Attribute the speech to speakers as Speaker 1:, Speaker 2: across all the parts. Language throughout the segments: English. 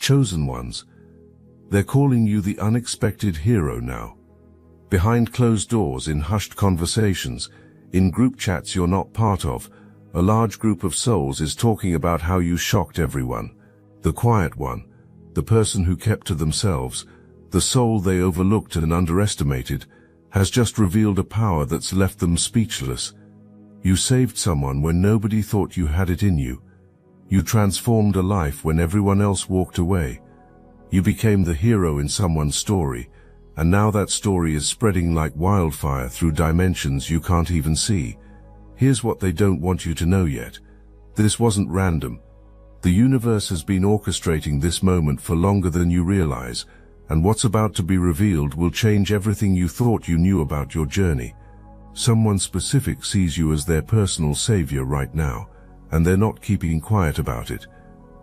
Speaker 1: chosen ones. They're calling you the unexpected hero now. Behind closed doors, in hushed conversations, in group chats you're not part of, a large group of souls is talking about how you shocked everyone. The quiet one, the person who kept to themselves, the soul they overlooked and underestimated, has just revealed a power that's left them speechless. You saved someone when nobody thought you had it in you. You transformed a life when everyone else walked away. You became the hero in someone's story, and now that story is spreading like wildfire through dimensions you can't even see. Here's what they don't want you to know yet. This wasn't random. The universe has been orchestrating this moment for longer than you realize, and what's about to be revealed will change everything you thought you knew about your journey. Someone specific sees you as their personal savior right now, and they're not keeping quiet about it.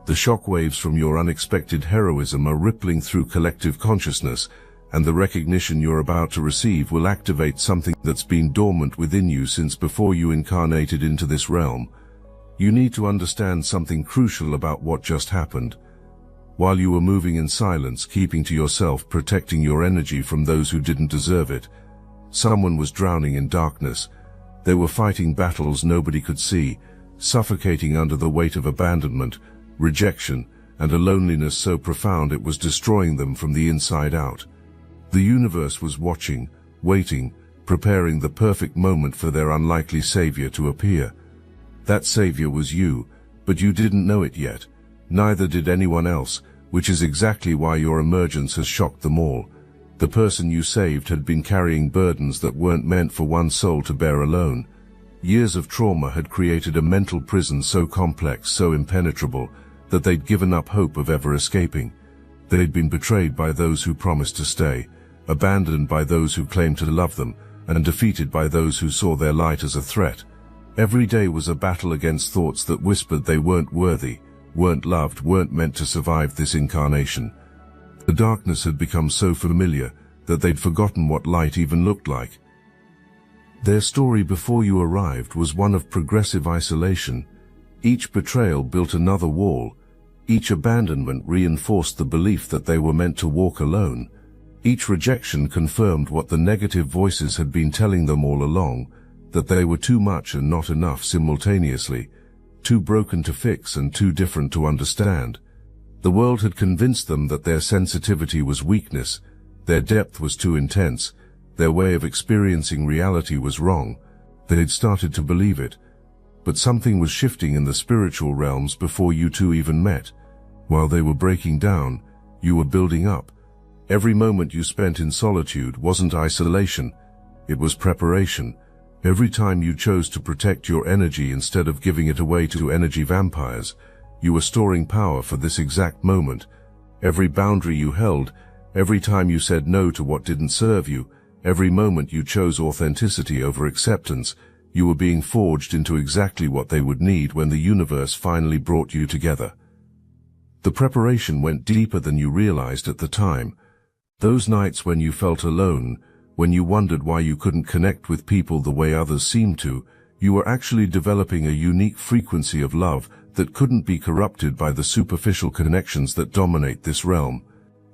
Speaker 1: The shockwaves from your unexpected heroism are rippling through collective consciousness, and the recognition you're about to receive will activate something that's been dormant within you since before you incarnated into this realm. You need to understand something crucial about what just happened. While you were moving in silence, keeping to yourself, protecting your energy from those who didn't deserve it, someone was drowning in darkness. They were fighting battles nobody could see, suffocating under the weight of abandonment, rejection, and a loneliness so profound it was destroying them from the inside out. The universe was watching, waiting, preparing the perfect moment for their unlikely savior to appear. That savior was you, but you didn't know it yet. Neither did anyone else, which is exactly why your emergence has shocked them all. The person you saved had been carrying burdens that weren't meant for one soul to bear alone. Years of trauma had created a mental prison so complex, so impenetrable, that they'd given up hope of ever escaping. They'd been betrayed by those who promised to stay, abandoned by those who claimed to love them, and defeated by those who saw their light as a threat. Every day was a battle against thoughts that whispered they weren't worthy, weren't loved, weren't meant to survive this incarnation. The darkness had become so familiar that they'd forgotten what light even looked like. Their story before you arrived was one of progressive isolation. Each betrayal built another wall. Each abandonment reinforced the belief that they were meant to walk alone. Each rejection confirmed what the negative voices had been telling them all along, that they were too much and not enough simultaneously, too broken to fix and too different to understand. The world had convinced them that their sensitivity was weakness, their depth was too intense, their way of experiencing reality was wrong. They had started to believe it. But something was shifting in the spiritual realms before you two even met. While they were breaking down, you were building up. Every moment you spent in solitude wasn't isolation, it was preparation. Every time you chose to protect your energy instead of giving it away to energy vampires, you were storing power for this exact moment. Every boundary you held, every time you said no to what didn't serve you, every moment you chose authenticity over acceptance, you were being forged into exactly what they would need when the universe finally brought you together. The preparation went deeper than you realized at the time. Those nights when you felt alone, when you wondered why you couldn't connect with people the way others seemed to, you were actually developing a unique frequency of love that couldn't be corrupted by the superficial connections that dominate this realm.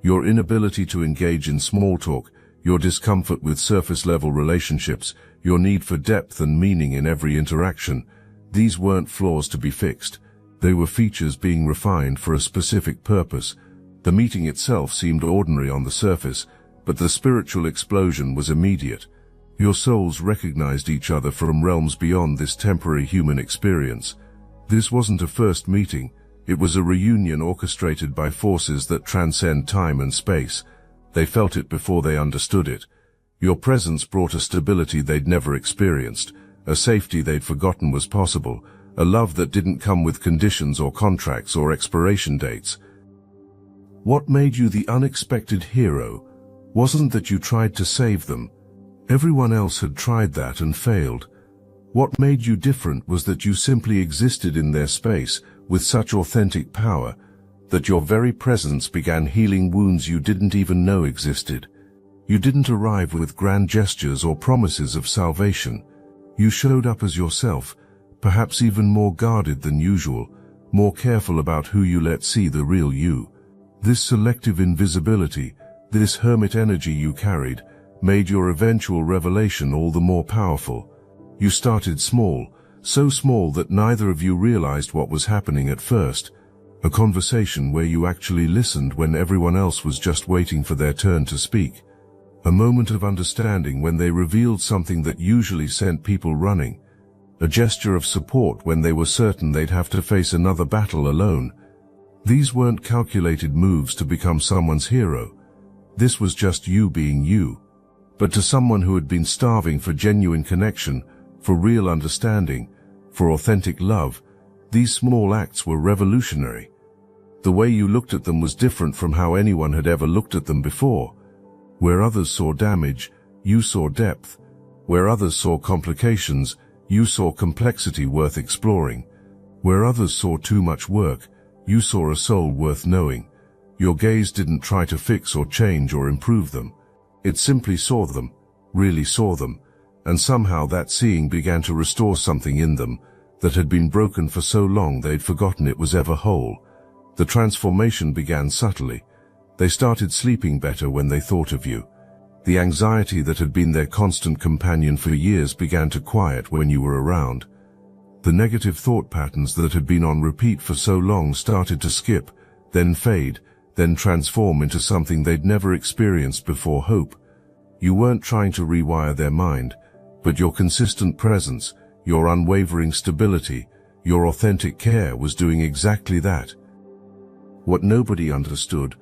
Speaker 1: Your inability to engage in small talk, your discomfort with surface-level relationships, your need for depth and meaning in every interaction, these weren't flaws to be fixed. They were features being refined for a specific purpose. The meeting itself seemed ordinary on the surface, but the spiritual explosion was immediate. Your souls recognized each other from realms beyond this temporary human experience. This wasn't a first meeting, it was a reunion orchestrated by forces that transcend time and space. They felt it before they understood it. Your presence brought a stability they'd never experienced, a safety they'd forgotten was possible, a love that didn't come with conditions or contracts or expiration dates. What made you the unexpected hero wasn't that you tried to save them. Everyone else had tried that and failed. What made you different was that you simply existed in their space with such authentic power that your very presence began healing wounds you didn't even know existed. You didn't arrive with grand gestures or promises of salvation. You showed up as yourself, perhaps even more guarded than usual, more careful about who you let see the real you. This selective invisibility, this hermit energy you carried, made your eventual revelation all the more powerful. You started small, so small that neither of you realized what was happening at first. A conversation where you actually listened when everyone else was just waiting for their turn to speak. A moment of understanding when they revealed something that usually sent people running. A gesture of support when they were certain they'd have to face another battle alone. These weren't calculated moves to become someone's hero. This was just you being you. But to someone who had been starving for genuine connection, for real understanding, for authentic love, these small acts were revolutionary. The way you looked at them was different from how anyone had ever looked at them before. Where others saw damage, you saw depth. Where others saw complications, you saw complexity worth exploring. Where others saw too much work, you saw a soul worth knowing. Your gaze didn't try to fix or change or improve them. It simply saw them, really saw them, and somehow that seeing began to restore something in them that had been broken for so long they'd forgotten it was ever whole. The transformation began subtly. They started sleeping better when they thought of you. The anxiety that had been their constant companion for years began to quiet when you were around. The negative thought patterns that had been on repeat for so long started to skip, then fade, then transform into something they'd never experienced before: hope. You weren't trying to rewire their mind, but your consistent presence, your unwavering stability, your authentic care was doing exactly that. What nobody understood,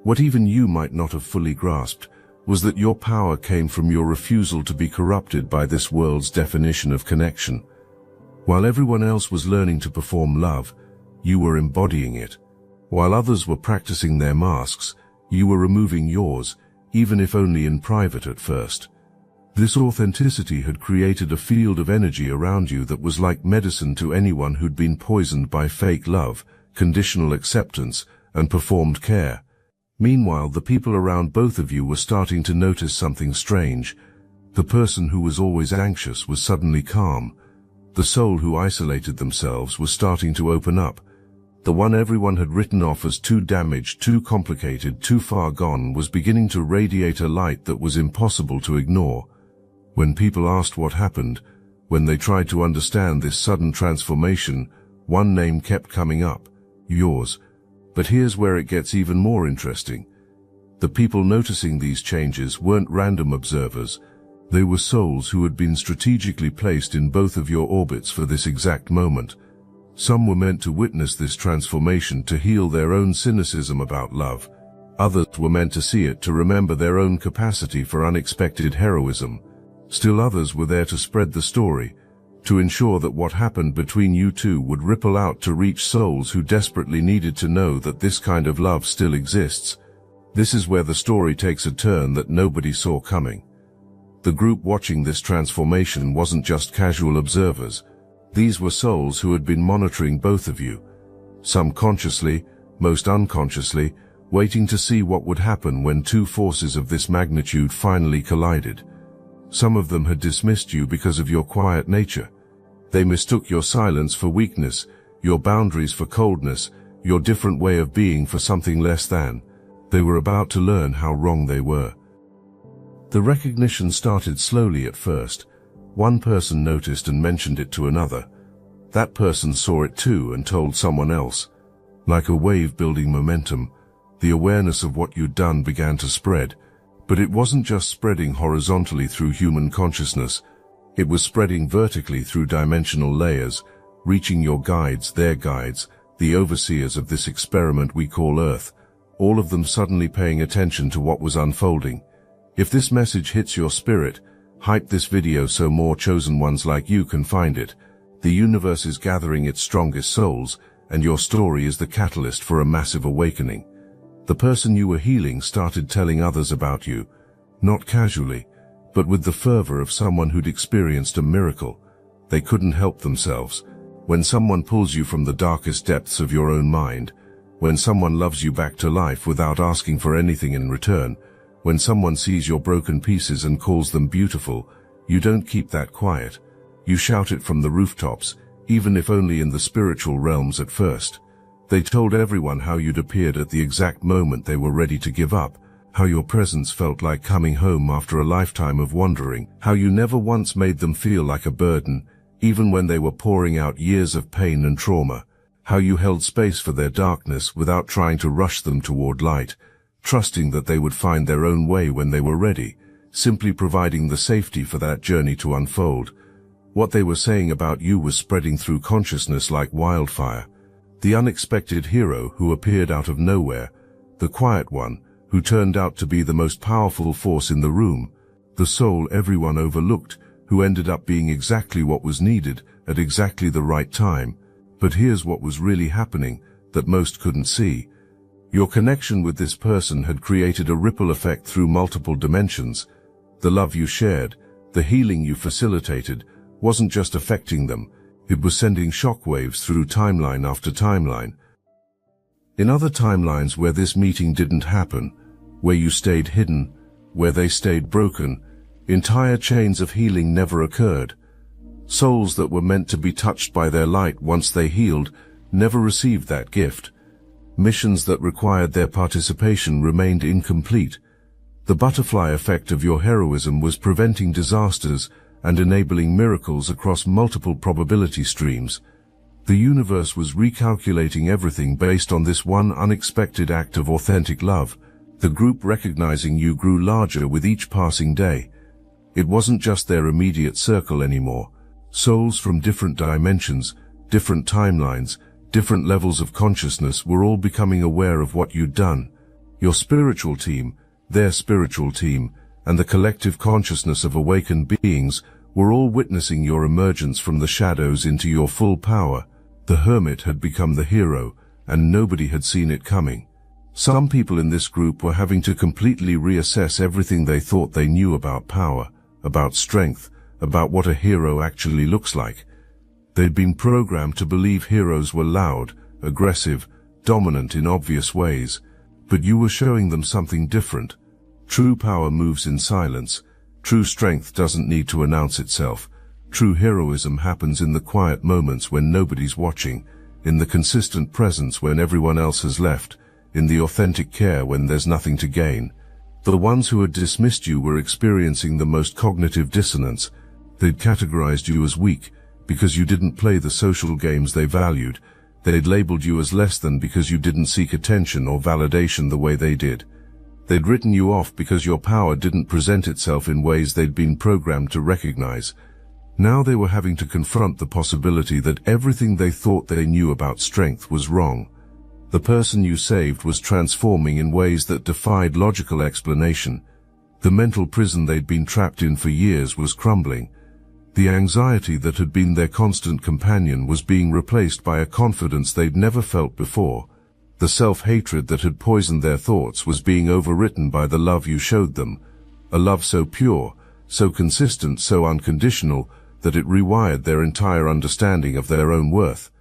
Speaker 1: what even you might not have fully grasped, was that your power came from your refusal to be corrupted by this world's definition of connection. While everyone else was learning to perform love, you were embodying it. While others were practicing their masks, you were removing yours, even if only in private at first. This authenticity had created a field of energy around you that was like medicine to anyone who'd been poisoned by fake love, conditional acceptance, and performed care. Meanwhile, the people around both of you were starting to notice something strange. The person who was always anxious was suddenly calm. The soul who isolated themselves was starting to open up. The one everyone had written off as too damaged, too complicated, too far gone was beginning to radiate a light that was impossible to ignore. When people asked what happened, when they tried to understand this sudden transformation, one name kept coming up: yours. But here's where it gets even more interesting. The people noticing these changes weren't random observers. They were souls who had been strategically placed in both of your orbits for this exact moment. Some were meant to witness this transformation to heal their own cynicism about love. Others were meant to see it to remember their own capacity for unexpected heroism. Still others were there to spread the story, to ensure that what happened between you two would ripple out to reach souls who desperately needed to know that this kind of love still exists. This is where the story takes a turn that nobody saw coming. The group watching this transformation wasn't just casual observers. These were souls who had been monitoring both of you. Some consciously, most unconsciously, waiting to see what would happen when two forces of this magnitude finally collided. Some of them had dismissed you because of your quiet nature. They mistook your silence for weakness, your boundaries for coldness, your different way of being for something less than. They were about to learn how wrong they were. The recognition started slowly at first. One person noticed and mentioned it to another. That person saw it too and told someone else. Like a wave building momentum, the awareness of what you'd done began to spread. But it wasn't just spreading horizontally through human consciousness. It was spreading vertically through dimensional layers, reaching your guides, their guides, the overseers of this experiment we call Earth, all of them suddenly paying attention to what was unfolding. If this message hits your spirit, hype this video so more chosen ones like you can find it. The universe is gathering its strongest souls, and your story is the catalyst for a massive awakening. The person you were healing started telling others about you, not casually, but with the fervor of someone who'd experienced a miracle. They couldn't help themselves. When someone pulls you from the darkest depths of your own mind, when someone loves you back to life without asking for anything in return, when someone sees your broken pieces and calls them beautiful, you don't keep that quiet. You shout it from the rooftops, even if only in the spiritual realms at first. They told everyone how you'd appeared at the exact moment they were ready to give up, how your presence felt like coming home after a lifetime of wandering, how you never once made them feel like a burden, even when they were pouring out years of pain and trauma, how you held space for their darkness without trying to rush them toward light, trusting that they would find their own way when they were ready, simply providing the safety for that journey to unfold. What they were saying about you was spreading through consciousness like wildfire. The unexpected hero who appeared out of nowhere, the quiet one who turned out to be the most powerful force in the room, the soul everyone overlooked, who ended up being exactly what was needed at exactly the right time. But here's what was really happening that most couldn't see. Your connection with this person had created a ripple effect through multiple dimensions. The love you shared, the healing you facilitated, wasn't just affecting them, it was sending shockwaves through timeline after timeline. In other timelines where this meeting didn't happen, where you stayed hidden, where they stayed broken, entire chains of healing never occurred. Souls that were meant to be touched by their light once they healed never received that gift. Missions that required their participation remained incomplete. The butterfly effect of your heroism was preventing disasters and enabling miracles across multiple probability streams. The universe was recalculating everything based on this one unexpected act of authentic love. The group recognizing you grew larger with each passing day. It wasn't just their immediate circle anymore. Souls from different dimensions, different timelines, different levels of consciousness were all becoming aware of what you'd done. Your spiritual team, their spiritual team, and the collective consciousness of awakened beings were all witnessing your emergence from the shadows into your full power. The hermit had become the hero, and nobody had seen it coming. Some people in this group were having to completely reassess everything they thought they knew about power, about strength, about what a hero actually looks like. They'd been programmed to believe heroes were loud, aggressive, dominant in obvious ways, but you were showing them something different. True power moves in silence. True strength doesn't need to announce itself. True heroism happens in the quiet moments when nobody's watching, in the consistent presence when everyone else has left, in the authentic care when there's nothing to gain. The ones who had dismissed you were experiencing the most cognitive dissonance. They'd categorized you as weak because you didn't play the social games they valued. They'd labeled you as less than because you didn't seek attention or validation the way they did. They'd written you off because your power didn't present itself in ways they'd been programmed to recognize. Now they were having to confront the possibility that everything they thought they knew about strength was wrong. The person you saved was transforming in ways that defied logical explanation. The mental prison they'd been trapped in for years was crumbling. The anxiety that had been their constant companion was being replaced by a confidence they'd never felt before. The self-hatred that had poisoned their thoughts was being overwritten by the love you showed them, a love so pure, so consistent, so unconditional, that it rewired their entire understanding of their own worth.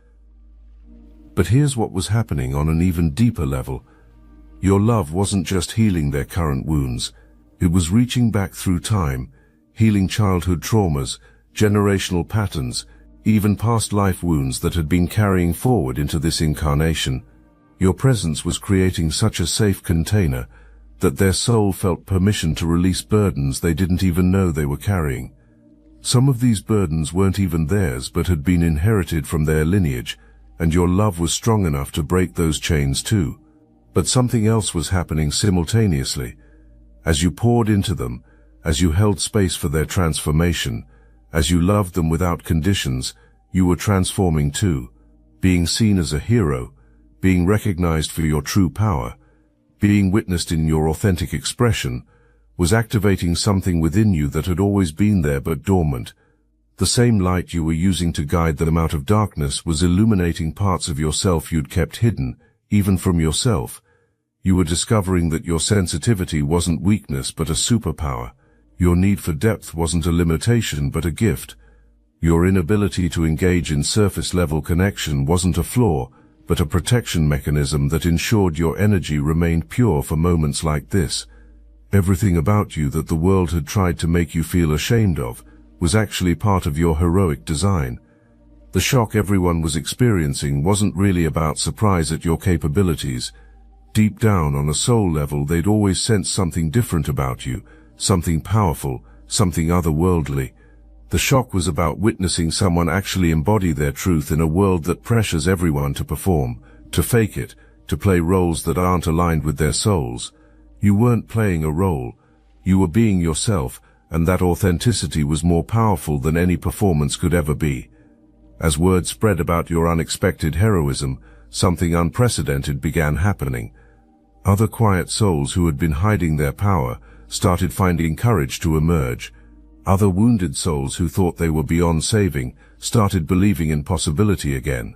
Speaker 1: But here's what was happening on an even deeper level. Your love wasn't just healing their current wounds, it was reaching back through time, healing childhood traumas, generational patterns, even past life wounds that had been carrying forward into this incarnation. Your presence was creating such a safe container that their soul felt permission to release burdens they didn't even know they were carrying. Some of these burdens weren't even theirs but had been inherited from their lineage, and your love was strong enough to break those chains too. But something else was happening simultaneously. As you poured into them, as you held space for their transformation, as you loved them without conditions, you were transforming too, being seen as a hero, being recognized for your true power, being witnessed in your authentic expression, was activating something within you that had always been there but dormant. The same light you were using to guide them out of darkness was illuminating parts of yourself you'd kept hidden, even from yourself. You were discovering that your sensitivity wasn't weakness but a superpower. Your need for depth wasn't a limitation but a gift. Your inability to engage in surface-level connection wasn't a flaw, but a protection mechanism that ensured your energy remained pure for moments like this. Everything about you that the world had tried to make you feel ashamed of was actually part of your heroic design. The shock everyone was experiencing wasn't really about surprise at your capabilities. Deep down on a soul level, they'd always sensed something different about you, something powerful, something otherworldly. The shock was about witnessing someone actually embody their truth in a world that pressures everyone to perform, to fake it, to play roles that aren't aligned with their souls. You weren't playing a role. You were being yourself, and that authenticity was more powerful than any performance could ever be. As word spread about your unexpected heroism, something unprecedented began happening. Other quiet souls who had been hiding their power started finding courage to emerge. Other wounded souls who thought they were beyond saving started believing in possibility again.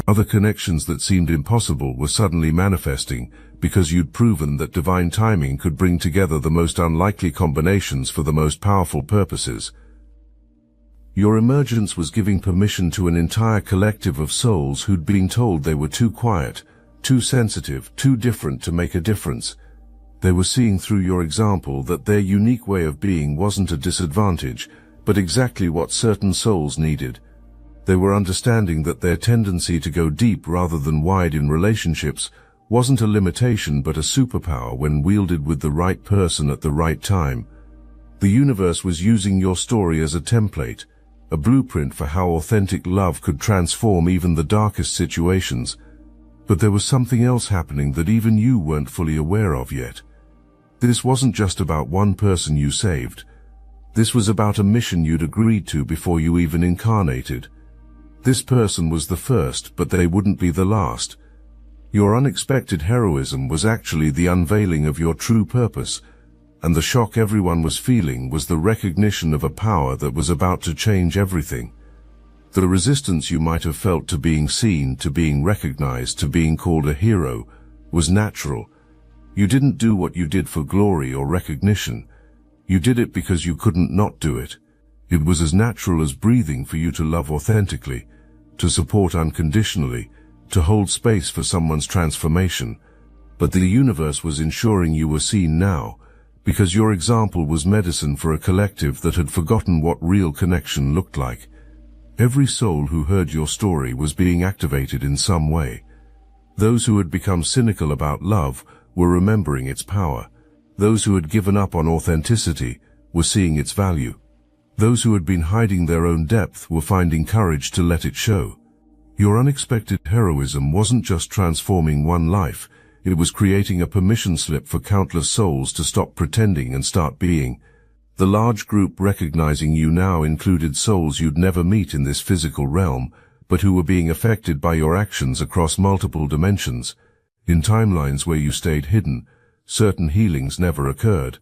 Speaker 1: Other connections that seemed impossible were suddenly manifesting because you'd proven that divine timing could bring together the most unlikely combinations for the most powerful purposes. Your emergence was giving permission to an entire collective of souls who'd been told they were too quiet, too sensitive, too different to make a difference. They were seeing through your example that their unique way of being wasn't a disadvantage, but exactly what certain souls needed. They were understanding that their tendency to go deep rather than wide in relationships wasn't a limitation but a superpower when wielded with the right person at the right time. The universe was using your story as a template, a blueprint for how authentic love could transform even the darkest situations. But there was something else happening that even you weren't fully aware of yet. This wasn't just about one person you saved. This was about a mission you'd agreed to before you even incarnated. This person was the first, but they wouldn't be the last. Your unexpected heroism was actually the unveiling of your true purpose, and the shock everyone was feeling was the recognition of a power that was about to change everything. The resistance you might have felt to being seen, to being recognized, to being called a hero, was natural. You didn't do what you did for glory or recognition. You did it because you couldn't not do it. It was as natural as breathing for you to love authentically, to support unconditionally, to hold space for someone's transformation. But the universe was ensuring you were seen now, because your example was medicine for a collective that had forgotten what real connection looked like. Every soul who heard your story was being activated in some way. Those who had become cynical about love were remembering its power. Those who had given up on authenticity were seeing its value. Those who had been hiding their own depth were finding courage to let it show. Your unexpected heroism wasn't just transforming one life, it was creating a permission slip for countless souls to stop pretending and start being. The large group recognizing you now included souls you'd never meet in this physical realm, but who were being affected by your actions across multiple dimensions. In timelines where you stayed hidden, certain healings never occurred.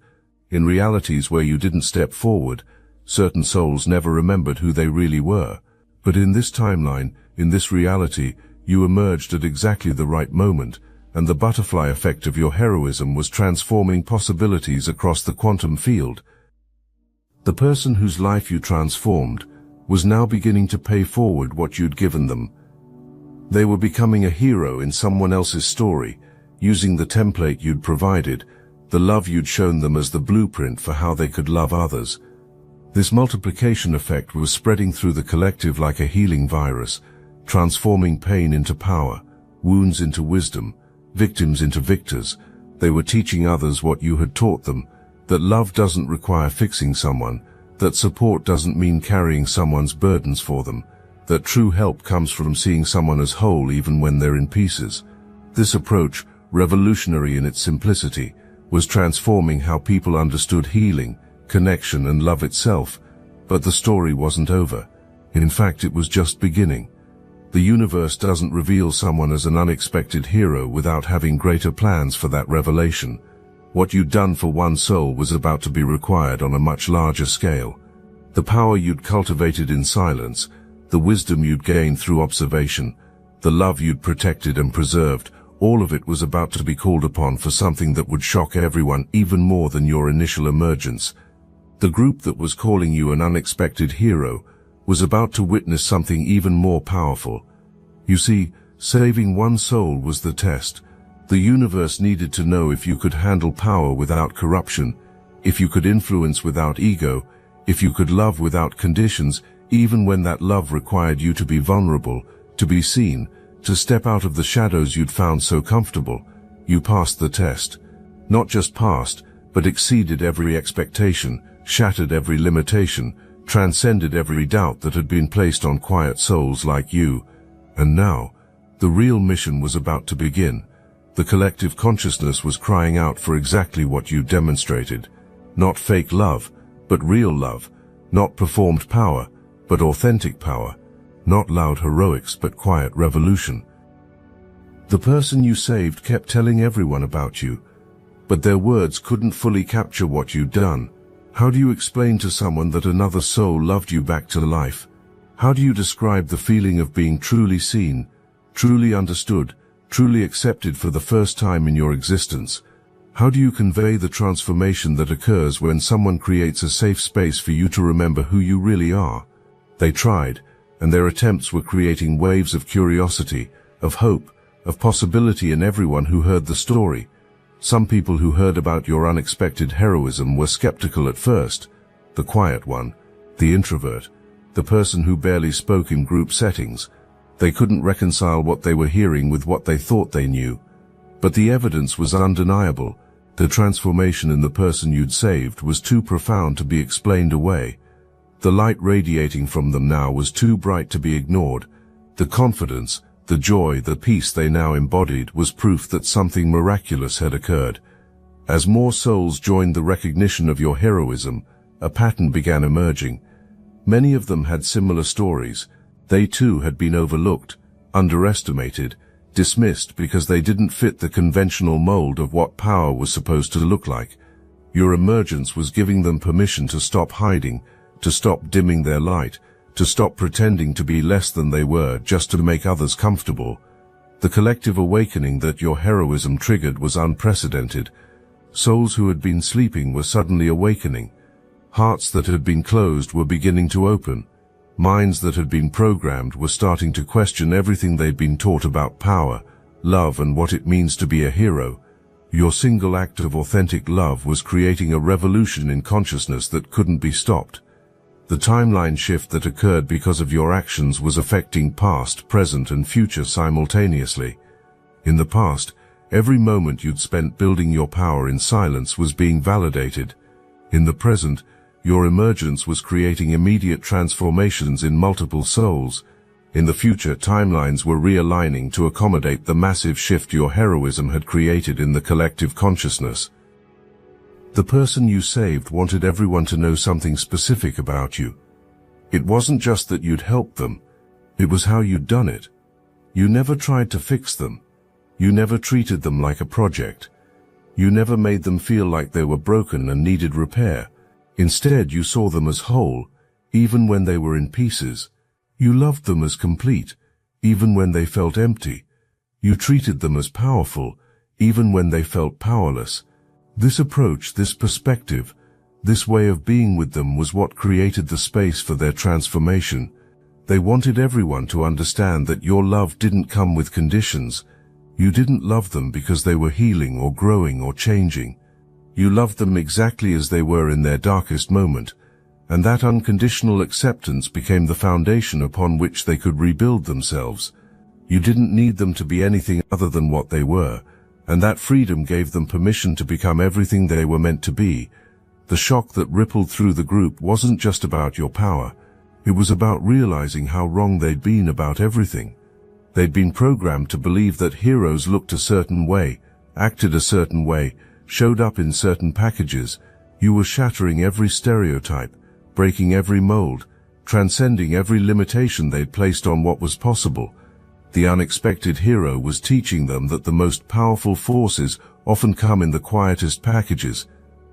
Speaker 1: In realities where you didn't step forward, certain souls never remembered who they really were. But in this timeline, in this reality, you emerged at exactly the right moment, and the butterfly effect of your heroism was transforming possibilities across the quantum field. The person whose life you transformed was now beginning to pay forward what you'd given them. They were becoming a hero in someone else's story, using the template you'd provided, the love you'd shown them as the blueprint for how they could love others. This multiplication effect was spreading through the collective like a healing virus, transforming pain into power, wounds into wisdom, victims into victors. They were teaching others what you had taught them, that love doesn't require fixing someone, that support doesn't mean carrying someone's burdens for them, that true help comes from seeing someone as whole even when they're in pieces. This approach, revolutionary in its simplicity, was transforming how people understood healing, connection, and love itself. But the story wasn't over. In fact, it was just beginning. The universe doesn't reveal someone as an unexpected hero without having greater plans for that revelation. What you'd done for one soul was about to be required on a much larger scale. The power you'd cultivated in silence, the wisdom you'd gained through observation, the love you'd protected and preserved, all of it was about to be called upon for something that would shock everyone even more than your initial emergence. The group that was calling you an unexpected hero was about to witness something even more powerful. You see, saving one soul was the test. The universe needed to know if you could handle power without corruption, if you could influence without ego, if you could love without conditions, even when that love required you to be vulnerable, to be seen, to step out of the shadows you'd found so comfortable. You passed the test. Not just passed, but exceeded every expectation, shattered every limitation, transcended every doubt that had been placed on quiet souls like you. And now, the real mission was about to begin. The collective consciousness was crying out for exactly what you demonstrated. Not fake love, but real love. Not performed power, but authentic power. Not loud heroics, but quiet revolution. The person you saved kept telling everyone about you, but their words couldn't fully capture what you'd done. How do you explain to someone that another soul loved you back to life? How do you describe the feeling of being truly seen, truly understood, truly accepted for the first time in your existence? How do you convey the transformation that occurs when someone creates a safe space for you to remember who you really are? They tried, and their attempts were creating waves of curiosity, of hope, of possibility in everyone who heard the story. Some people who heard about your unexpected heroism were skeptical at first. The quiet one, the introvert, the person who barely spoke in group settings. They couldn't reconcile what they were hearing with what they thought they knew. But the evidence was undeniable. The transformation in the person you'd saved was too profound to be explained away. The light radiating from them now was too bright to be ignored. The confidence, the joy, the peace they now embodied was proof that something miraculous had occurred. As more souls joined the recognition of your heroism, a pattern began emerging. Many of them had similar stories. They too had been overlooked, underestimated, dismissed because they didn't fit the conventional mold of what power was supposed to look like. Your emergence was giving them permission to stop hiding, to stop dimming their light, to stop pretending to be less than they were just to make others comfortable. The collective awakening that your heroism triggered was unprecedented. Souls who had been sleeping were suddenly awakening. Hearts that had been closed were beginning to open. Minds that had been programmed were starting to question everything they'd been taught about power, love, and what it means to be a hero. Your single act of authentic love was creating a revolution in consciousness that couldn't be stopped. The timeline shift that occurred because of your actions was affecting past, present, and future simultaneously. In the past, every moment you'd spent building your power in silence was being validated. In the present, your emergence was creating immediate transformations in multiple souls. In the future, timelines were realigning to accommodate the massive shift your heroism had created in the collective consciousness. The person you saved wanted everyone to know something specific about you. It wasn't just that you'd helped them, it was how you'd done it. You never tried to fix them. You never treated them like a project. You never made them feel like they were broken and needed repair. Instead, you saw them as whole, even when they were in pieces. You loved them as complete, even when they felt empty. You treated them as powerful, even when they felt powerless. This approach, this perspective, this way of being with them was what created the space for their transformation. They wanted everyone to understand that your love didn't come with conditions. You didn't love them because they were healing or growing or changing. You loved them exactly as they were in their darkest moment, and that unconditional acceptance became the foundation upon which they could rebuild themselves. You didn't need them to be anything other than what they were, and that freedom gave them permission to become everything they were meant to be. The shock that rippled through the group wasn't just about your power. It was about realizing how wrong they'd been about everything. They'd been programmed to believe that heroes looked a certain way, acted a certain way, showed up in certain packages. You were shattering every stereotype, breaking every mold, transcending every limitation they'd placed on what was possible. The unexpected hero was teaching them that the most powerful forces often come in the quietest packages.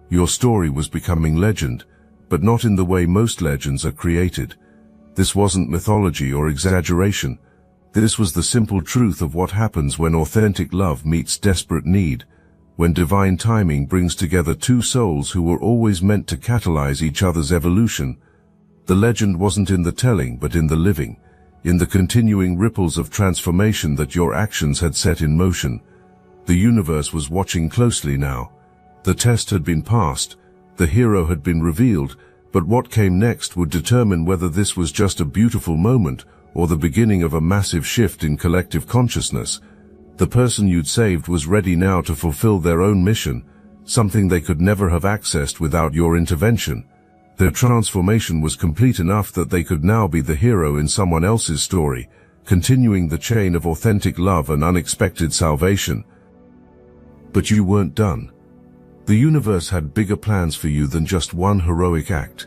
Speaker 1: Your story was becoming legend, but not in the way most legends are created. This wasn't mythology or exaggeration. This was the simple truth of what happens when authentic love meets desperate need, when divine timing brings together two souls who were always meant to catalyze each other's evolution. The legend wasn't in the telling, but in the living, in the continuing ripples of transformation that your actions had set in motion. The universe was watching closely now. The test had been passed, the hero had been revealed, But what came next would determine whether this was just a beautiful moment or the beginning of a massive shift in collective consciousness. The person you'd saved was ready now to fulfill their own mission, something they could never have accessed without your intervention. Their transformation was complete enough that they could now be the hero in someone else's story, continuing the chain of authentic love and unexpected salvation. But you weren't done. The universe had bigger plans for you than just one heroic act,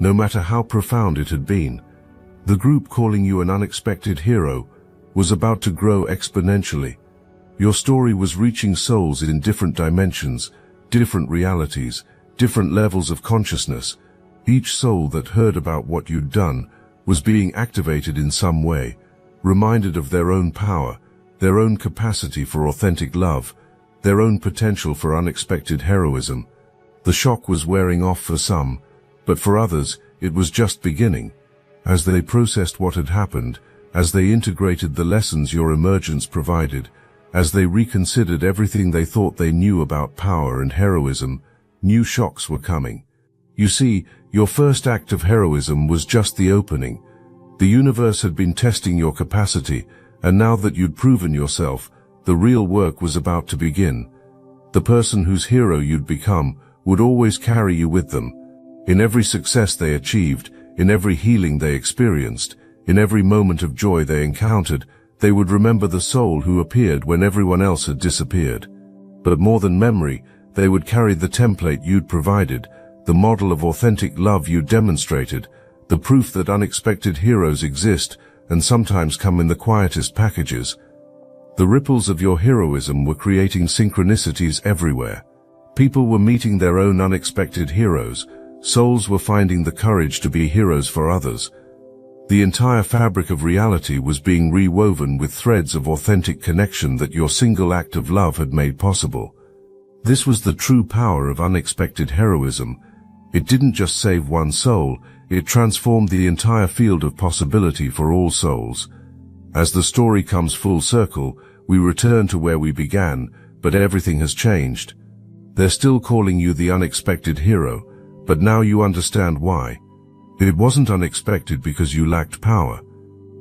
Speaker 1: no matter how profound it had been. The group calling you an unexpected hero was about to grow exponentially. Your story was reaching souls in different dimensions, different realities, different levels of consciousness. Each soul that heard about what you'd done was being activated in some way, reminded of their own power, their own capacity for authentic love, their own potential for unexpected heroism. The shock was wearing off for some, but for others, it was just beginning. As they processed what had happened, as they integrated the lessons your emergence provided, as they reconsidered everything they thought they knew about power and heroism, new shocks were coming. You see, your first act of heroism was just the opening. The universe had been testing your capacity, and now that you'd proven yourself, the real work was about to begin. The person whose hero you'd become would always carry you with them. In every success they achieved, in every healing they experienced, in every moment of joy they encountered, they would remember the soul who appeared when everyone else had disappeared. But more than memory, they would carry the template you'd provided, the model of authentic love you demonstrated, the proof that unexpected heroes exist and sometimes come in the quietest packages. The ripples of your heroism were creating synchronicities everywhere. People were meeting their own unexpected heroes. Souls were finding the courage to be heroes for others. The entire fabric of reality was being rewoven with threads of authentic connection that your single act of love had made possible. This was the true power of unexpected heroism. It didn't just save one soul, it transformed the entire field of possibility for all souls. As the story comes full circle, we return to where we began, but everything has changed. They're still calling you the unexpected hero, but now you understand why. It wasn't unexpected because you lacked power.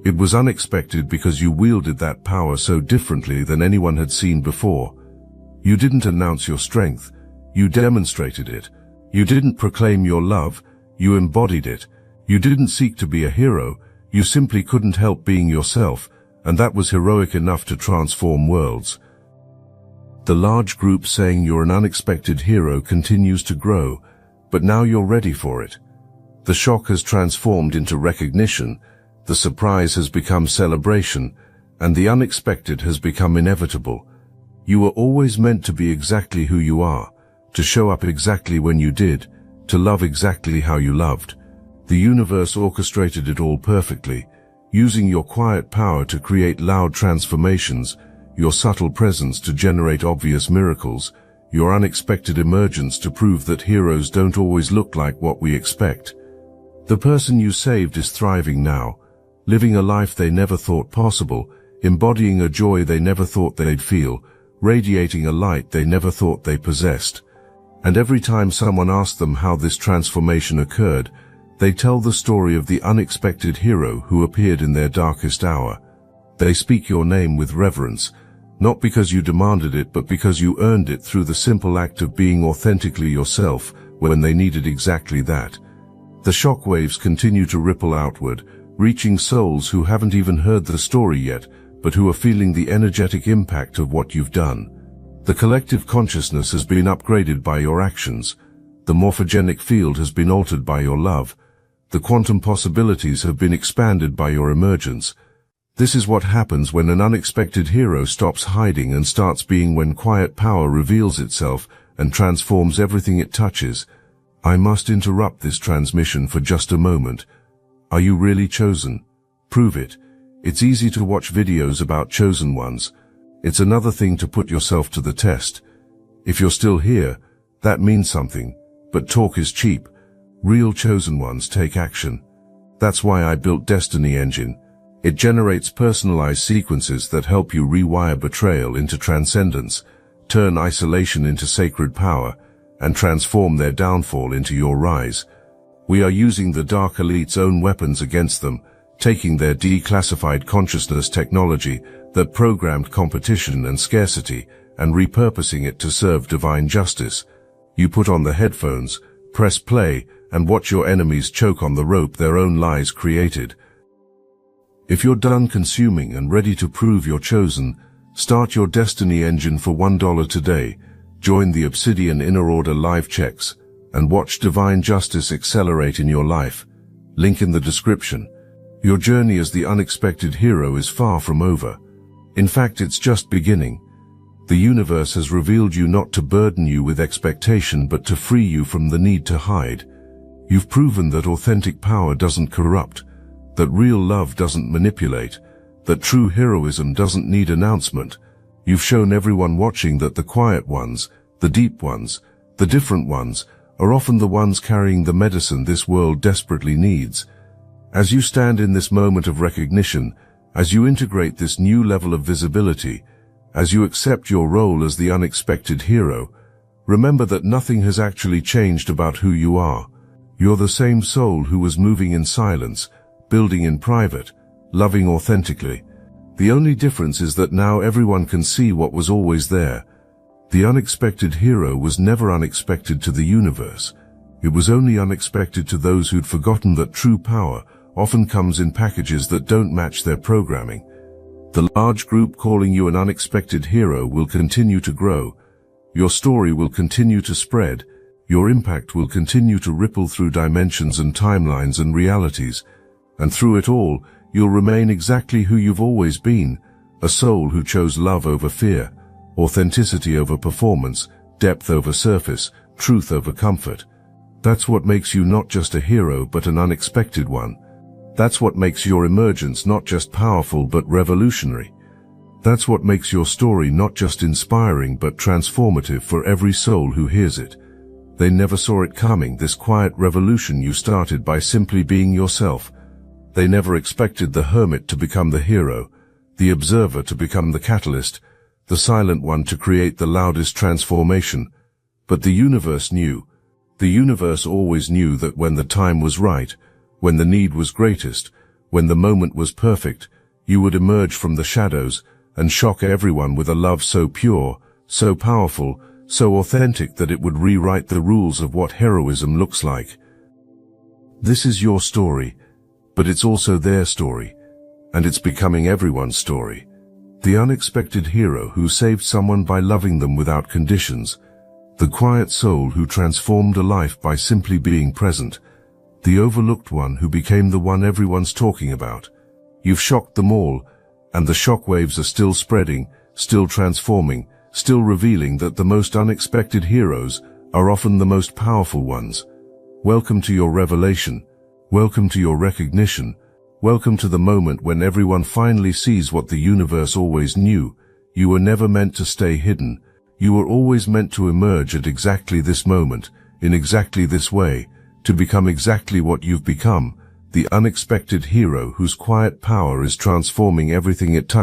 Speaker 1: It was unexpected because you wielded that power so differently than anyone had seen before. You didn't announce your strength, you demonstrated it. You didn't proclaim your love, you embodied it. You didn't seek to be a hero, you simply couldn't help being yourself, and that was heroic enough to transform worlds. The large group saying you're an unexpected hero continues to grow, but now you're ready for it. The shock has transformed into recognition, the surprise has become celebration, and the unexpected has become inevitable. You were always meant to be exactly who you are, to show up exactly when you did, to love exactly how you loved. The universe orchestrated it all perfectly, using your quiet power to create loud transformations, your subtle presence to generate obvious miracles, your unexpected emergence to prove that heroes don't always look like what we expect. The person you saved is thriving now, living a life they never thought possible, embodying a joy they never thought they'd feel, radiating a light they never thought they possessed. And every time someone asks them how this transformation occurred, they tell the story of the unexpected hero who appeared in their darkest hour. They speak your name with reverence, not because you demanded it but because you earned it through the simple act of being authentically yourself when they needed exactly that. The shock waves continue to ripple outward, reaching souls who haven't even heard the story yet, but who are feeling the energetic impact of what you've done. The collective consciousness has been upgraded by your actions. The morphogenic field has been altered by your love. The quantum possibilities have been expanded by your emergence. This is what happens when an unexpected hero stops hiding and starts being, when quiet power reveals itself and transforms everything it touches. I must interrupt this transmission for just a moment. Are you really chosen? Prove it. It's easy to watch videos about chosen ones. It's another thing to put yourself to the test. If you're still here, that means something, but talk is cheap. Real chosen ones take action. That's why I built Destiny Engine. It generates personalized sequences that help you rewire betrayal into transcendence, turn isolation into sacred power, and transform their downfall into your rise. We are using the Dark Elite's own weapons against them, taking their declassified consciousness technology that programmed competition and scarcity and repurposing it to serve divine justice. You put on the headphones, press play, and watch your enemies choke on the rope their own lies created. If you're done consuming and ready to prove you're chosen, start your destiny engine for $1 today, join the Obsidian Inner Order live checks, and watch divine justice accelerate in your life. Link in the description. Your journey as the unexpected hero is far from over. In fact, it's just beginning. The universe has revealed you not to burden you with expectation but to free you from the need to hide. You've proven that authentic power doesn't corrupt, that real love doesn't manipulate, that true heroism doesn't need announcement. You've shown everyone watching that the quiet ones, the deep ones, the different ones, are often the ones carrying the medicine this world desperately needs. As you stand in this moment of recognition, as you integrate this new level of visibility, as you accept your role as the unexpected hero, remember that nothing has actually changed about who you are. You're the same soul who was moving in silence, building in private, loving authentically. The only difference is that now everyone can see what was always there. The unexpected hero was never unexpected to the universe. It was only unexpected to those who'd forgotten that true power often comes in packages that don't match their programming. The large group calling you an unexpected hero will continue to grow. Your story will continue to spread. Your impact will continue to ripple through dimensions and timelines and realities. And through it all, you'll remain exactly who you've always been, a soul who chose love over fear, authenticity over performance, depth over surface, truth over comfort. That's what makes you not just a hero but an unexpected one. That's what makes your emergence not just powerful but revolutionary. That's what makes your story not just inspiring but transformative for every soul who hears it. They never saw it coming, this quiet revolution you started by simply being yourself. They never expected the hermit to become the hero, the observer to become the catalyst, the silent one to create the loudest transformation. But the universe knew. The universe always knew that when the time was right, when the need was greatest, when the moment was perfect, you would emerge from the shadows and shock everyone with a love so pure, so powerful, so authentic that it would rewrite the rules of what heroism looks like. This is your story, but it's also their story, and it's becoming everyone's story. The unexpected hero who saved someone by loving them without conditions, the quiet soul who transformed a life by simply being present, the overlooked one who became the one everyone's talking about. You've shocked them all, and the shockwaves are still spreading, still transforming, still revealing that the most unexpected heroes are often the most powerful ones. Welcome to your revelation. Welcome to your recognition. Welcome to the moment when everyone finally sees what the universe always knew. You were never meant to stay hidden. You were always meant to emerge at exactly this moment, in exactly this way, to become exactly what you've become, the unexpected hero whose quiet power is transforming everything it touches.